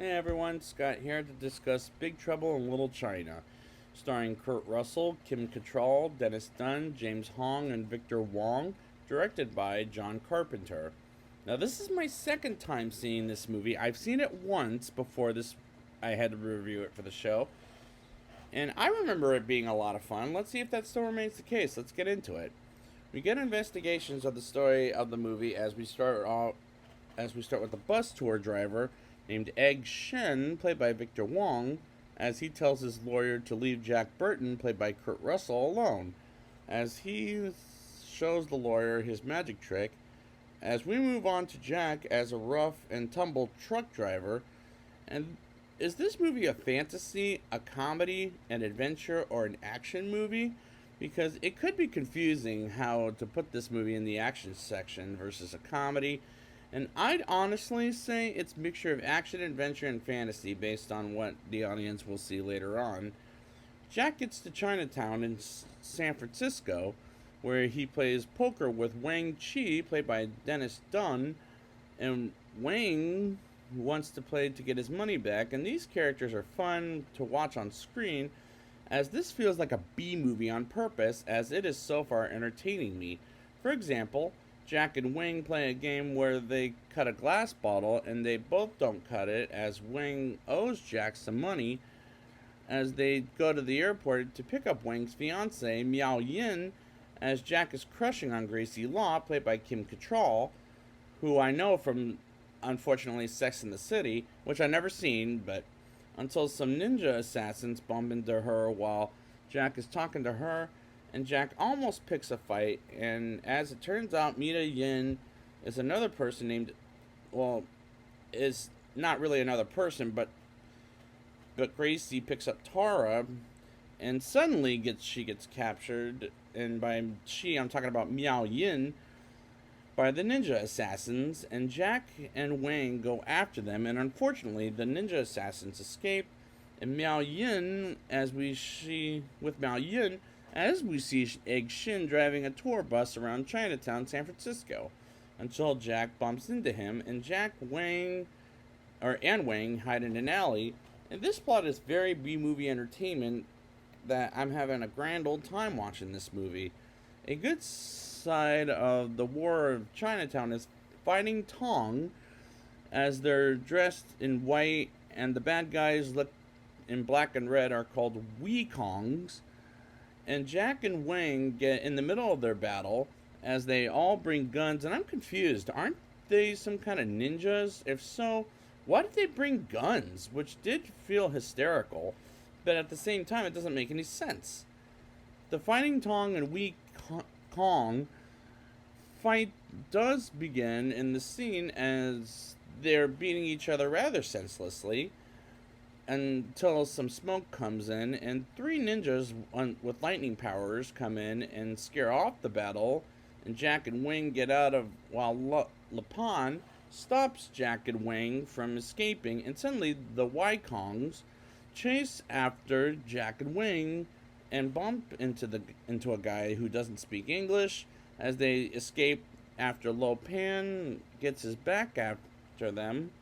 Hey everyone, Scott here to discuss Big Trouble in Little China, starring Kurt Russell, Kim Cattrall, Dennis Dunn, James Hong, and Victor Wong, directed by John Carpenter. Now, this is my second time seeing this movie. I've seen it once before this, I had to review it for the show, and I remember it being a lot of fun. Let's see if that still remains the case. Let's get into it. We get investigations of the story of the movie as we start with the bus tour driver named Egg Shen, played by Victor Wong, as he tells his lawyer to leave Jack Burton, played by Kurt Russell, alone, as he shows the lawyer his magic trick. As we move on to Jack as a rough and tumble truck driver, and is this movie a fantasy, a comedy, an adventure, or an action movie? Because it could be confusing how to put this movie in the action section versus a comedy, and I'd honestly say it's a mixture of action, adventure, and fantasy based on what the audience will see later on. Jack gets to Chinatown in San Francisco, where he plays poker with Wang Chi, played by Dennis Dunn, and Wang wants to play to get his money back, and these characters are fun to watch on screen, as this feels like a B movie on purpose, as it is so far entertaining me. For example, Jack and Wang play a game where they cut a glass bottle and they both don't cut it, as Wang owes Jack some money, as they go to the airport to pick up Wang's fiancée, Miao Yin, as Jack is crushing on Gracie Law, played by Kim Cattrall, who I know from, unfortunately, Sex and the City, which I never seen, but until some ninja assassins bump into her while Jack is talking to her, and Jack almost picks a fight, and as it turns out, Mita Yin is another person named, well, is not really another person, but Gracie picks up Tara, and suddenly she gets captured, and by she I'm talking about Miao Yin, by the ninja assassins, and Jack and Wang go after them, and unfortunately the ninja assassins escape, and Miao Yin, as we see Egg Shin driving a tour bus around Chinatown, San Francisco, until Jack bumps into him, and Wang hide in an alley. And this plot is very B-movie entertainment that I'm having a grand old time watching this movie. A good side of the War of Chinatown is fighting Tong, as they're dressed in white, and the bad guys look in black and red are called Kongs. And Jack and Wang get in the middle of their battle as they all bring guns, and I'm confused. Aren't they some kind of ninjas? If so, why did they bring guns? Which did feel hysterical, but at the same time, it doesn't make any sense. The fighting Tong and Kong fight does begin in the scene as they're beating each other rather senselessly until some smoke comes in, and three ninjas with lightning powers come in and scare off the battle, and Jack and Wang get out of while Lapan stops Jack and Wang from escaping, and suddenly the Kongs chase after Jack and Wang and bump into a guy who doesn't speak English as they escape after Lo Pan gets his back after them,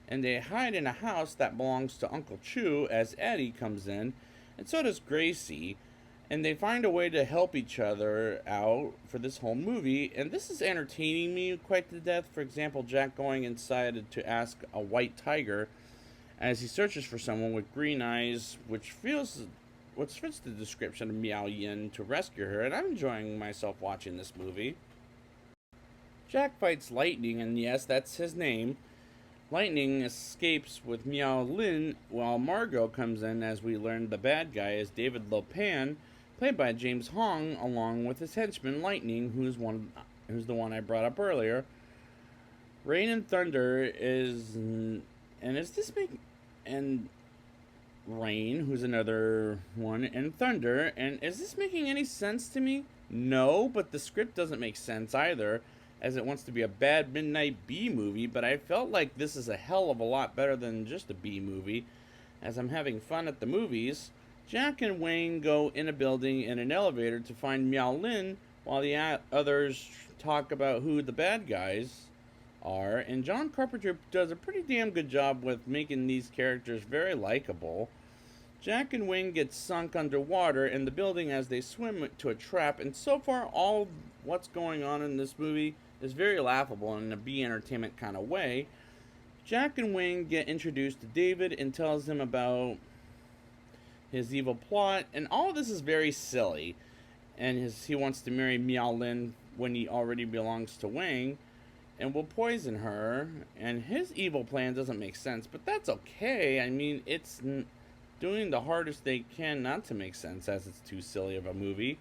and they hide in a house that belongs to Uncle Chu as Eddie comes in, and so does Gracie, and they find a way to help each other out for this whole movie, and this is entertaining me quite to death. For example, Jack going inside to ask a white tiger as he searches for someone with green eyes, which fits the description of Miao Yin, to rescue her, and I'm enjoying myself watching this movie. Jack fights Lightning, and yes, that's his name. Lightning escapes with Miao Lin, while Margot comes in as we learn the bad guy is David Lo Pan, played by James Hong, along with his henchman Lightning, who's the one I brought up earlier. Rain and Thunder and Rain, who's another one, and Thunder, and is this making any sense to me? No, but the script doesn't make sense either, as it wants to be a bad midnight B movie, but I felt like this is a hell of a lot better than just a B movie, as I'm having fun at the movies. Jack and Wayne go in a building in an elevator to find Miao Lin, while the others talk about who the bad guys are, and John Carpenter does a pretty damn good job with making these characters very likable. Jack and Wing get sunk underwater in the building as they swim to a trap, and so far, all what's going on in this movie is very laughable in a B entertainment kind of way. Jack and Wing get introduced to David and tells him about his evil plot, and all of this is very silly. And he wants to marry Miao Lin when he already belongs to Wing, and will poison her. And his evil plan doesn't make sense, but that's okay. I mean, it's doing the hardest they can not to make sense, as it's too silly of a movie.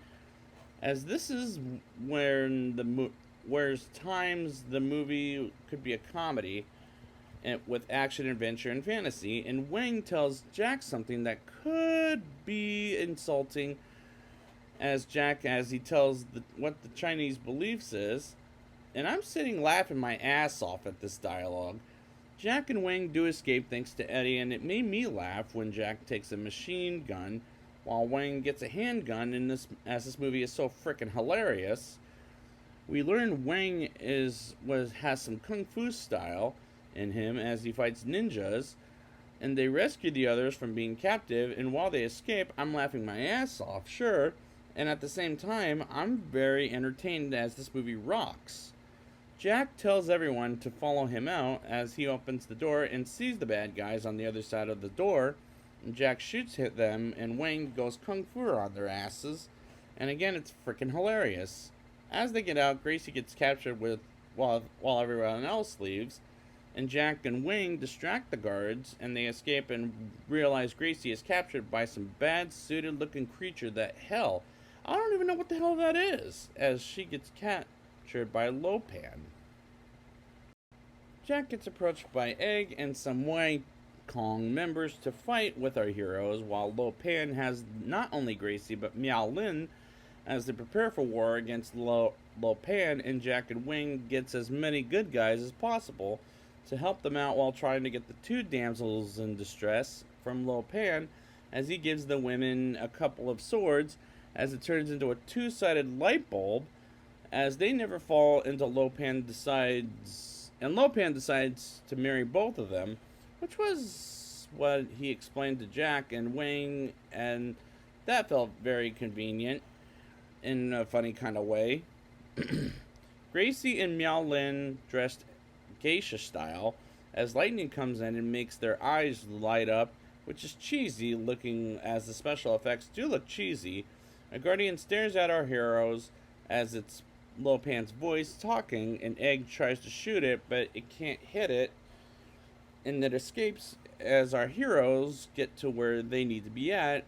As this is where's times the movie could be a comedy and with action, adventure, and fantasy, and Wang tells Jack something that could be insulting as he tells what the Chinese beliefs is, and I'm sitting laughing my ass off at this dialogue. Jack and Wang do escape thanks to Eddie, and it made me laugh when Jack takes a machine gun while Wang gets a handgun as this movie is so freaking hilarious. We learn Wang has some kung fu style in him as he fights ninjas, and they rescue the others from being captive, and while they escape, I'm laughing my ass off, sure, and at the same time, I'm very entertained as this movie rocks. Jack tells everyone to follow him out as he opens the door and sees the bad guys on the other side of the door, and Jack shoots at them, and Wang goes kung fu on their asses, and again, it's freaking hilarious. As they get out, Gracie gets captured while everyone else leaves, and Jack and Wing distract the guards, and they escape and realize Gracie is captured by some bad suited looking creature that hell, I don't even know what the hell that is, as she gets captured by Lopan. Jack gets approached by Egg and some Wei Kong members to fight with our heroes, while Lopan has not only Gracie but Miao Lin as they prepare for war against Lopan, and Jack and Wing gets as many good guys as possible to help them out while trying to get the two damsels in distress from Lopan, as he gives the women a couple of swords as it turns into a two-sided light bulb as they never fall into Lopan decides to marry both of them, which was what he explained to Jack and Wing, and that felt very convenient in a funny kind of way. Gracie and Miao Lin dressed geisha style as lightning comes in and makes their eyes light up, which is cheesy looking as the special effects do look cheesy. A guardian stares at our heroes as it's Lopan's voice talking, and Egg tries to shoot it, but it can't hit it, and it escapes as our heroes get to where they need to be at.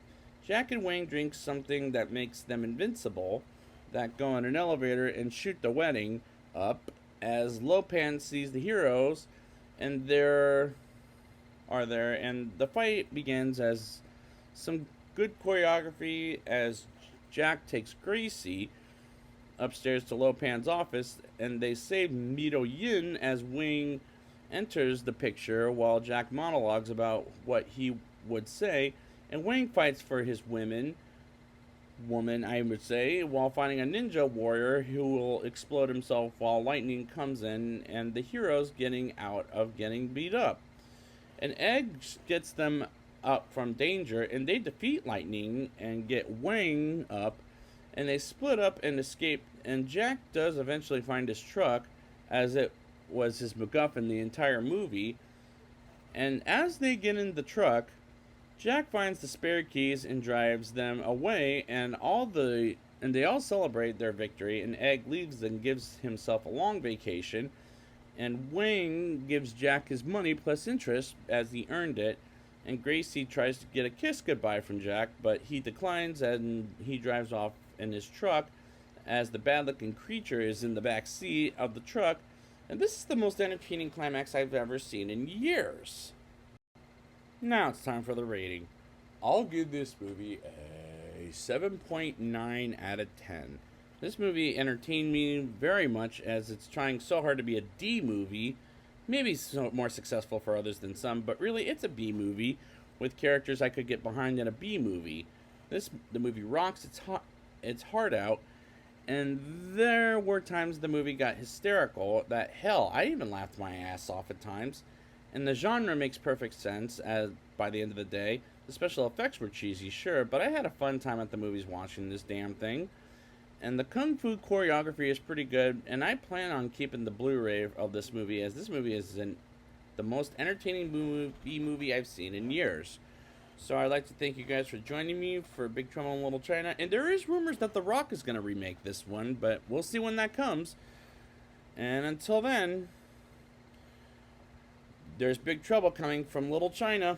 Jack and Wang drink something that makes them invincible, that go in an elevator and shoot the wedding up, as Lopan sees the heroes, and and the fight begins as some good choreography as Jack takes Gracie upstairs to Lopan's office, and they save Mito Yin as Wing enters the picture while Jack monologues about what he would say, and Wang fights for his woman, I would say, while finding a ninja warrior who will explode himself while lightning comes in, and the heroes getting out of getting beat up. And Egg gets them up from danger, and they defeat Lightning and get Wang up, and they split up and escape, and Jack does eventually find his truck, as it was his MacGuffin the entire movie, and as they get in the truck, Jack finds the spare keys and drives them away, and they all celebrate their victory, and Egg leaves and gives himself a long vacation, and Wang gives Jack his money plus interest as he earned it, and Gracie tries to get a kiss goodbye from Jack, but he declines and he drives off in his truck as the bad-looking creature is in the back seat of the truck, and this is the most entertaining climax I've ever seen in years. Now it's time for the rating. I'll give this movie a 7.9 out of 10. This movie entertained me very much as it's trying so hard to be a D movie. Maybe more successful for others than some, but really it's a B movie with characters I could get behind in a B movie. The movie rocks its heart out, And there were times the movie got hysterical that hell, I even laughed my ass off at times. And the genre makes perfect sense as by the end of the day. The special effects were cheesy, sure, but I had a fun time at the movies watching this damn thing. And the kung fu choreography is pretty good, and I plan on keeping the Blu-ray of this movie, as this movie is the most entertaining movie I've seen in years. So I'd like to thank you guys for joining me for Big Trouble in Little China. And there is rumors that The Rock is going to remake this one, but we'll see when that comes. And until then, there's Big Trouble coming from Little China.